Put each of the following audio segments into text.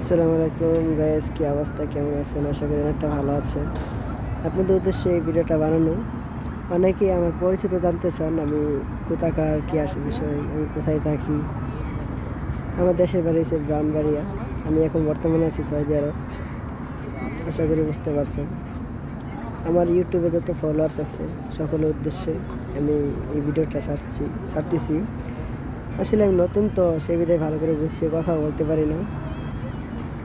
আসসালামু আলাইকুম গাইস, কি অবস্থা, কেমন আছেন? আশা করি অনেকটা ভালো আছেন। আপনাদের উদ্দেশ্যে এই ভিডিওটা বানানো। অনেকেই আমার পরিচিত জানতে চান আমি কোথাকার, কি আসে বিষয়, আমি কোথায় থাকি। আমার দেশের বাড়ি হচ্ছে ব্রাহ্মণবাড়িয়া। আমি এখন বর্তমানে আছি সৌদি আরব। আশা করি বুঝতে পারছেন। আমার ইউটিউবে যত ফলোয়ার্স আছে সকলের উদ্দেশ্যে আমি এই ভিডিওটা ছাড়তেছি। আসলে আমি নতুন তো, সেই বিধায় ভালো করে বুঝছি, কথা বলতে পারি না।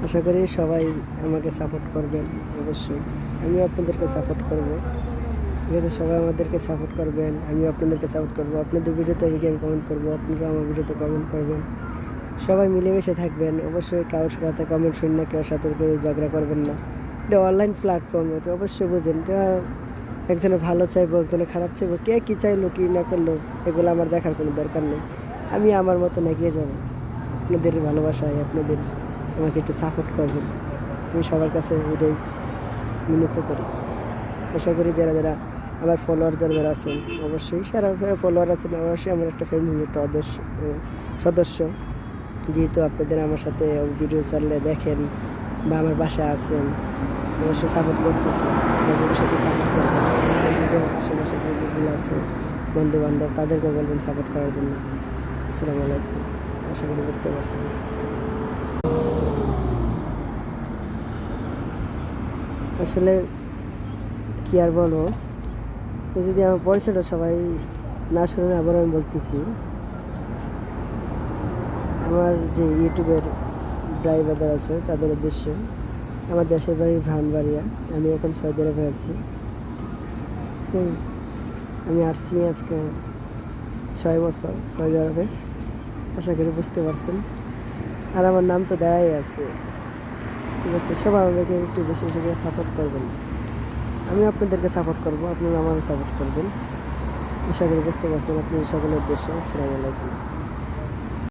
আশা করি সবাই আমাকে সাপোর্ট করবেন। অবশ্যই আমিও আপনাদেরকে সাপোর্ট করব। যেহেতু সবাই আমাদেরকে সাপোর্ট করবেন, আমিও আপনাদেরকে সাপোর্ট করব। আপনাদের ভিডিওতে আমি গেম কমেন্ট করবো, আপনারা আমার ভিডিওতে কমেন্ট করবেন। সবাই মিলেমিশে থাকবেন। অবশ্যই কারোর সাথে কমেন্ট শুন না, কেউ সাথে কেউ ঝগড়া করবেন না। এটা অনলাইন প্ল্যাটফর্ম আছে, অবশ্যই বুঝেন। এটা একজনে ভালো চাইবো, একজনে খারাপ চাইবো, কে কী চাইলো কী না করলো এগুলো আমার দেখার কোনো দরকার নেই। আমি আমার মতন এগিয়ে যাব। আপনাদের ভালোবাসায় আপনাদের আমাকে একটু সাপোর্ট করবেন, আমি সবার কাছে এটাই মিনত করি। আশা করি যারা যারা আমার ফলোয়ার যারা যারা আছেন, অবশ্যই সারা ফলোয়ার আছেন, অবশ্যই আমার একটা ফ্যামিলির একটা সদস্য। যেহেতু আপনাদের আমার সাথে ভিডিও চাললে দেখেন বা আমার বাসায় আছেন, অবশ্যই সাপোর্ট করতেছেন। ভবিষ্যতে সাপোর্ট করবেন। আশেপাশে যেগুলো আছে বন্ধু বান্ধব, তাদেরকে বলবেন সাপোর্ট করার জন্য। আসসালামু আলাইকুম। আশা করি বুঝতে পারছেন। আসলে কি আর বলবো, যদি আমার পরিচয়টা সবাই না শুনে, আবার আমি বলতেছি। আমার যে ইউটিউবের ড্রাইভারদের আছে তাদের উদ্দেশ্যে, আমার দেশের বাড়ি ব্রাহ্মণবাড়িয়া। আমি এখন সৌদি আরবে আছি। আমি আসছি আজকে 6 বছর সৌদি আরবে। আশা করি বুঝতে পারছেন। আর আমার নাম তো দেওয়াই আছে, ঠিক আছে? সবাই আমাকে একটু বেশি বেশি করে সাপোর্ট করবেন। আমি আপনাদেরকে সাপোর্ট করবো, আপনারা আমাকে সাপোর্ট করবেন। আশা করি বুঝতে পারছেন। আপনি সকলের উদ্দেশ্যে আসসালামু আলাইকুম।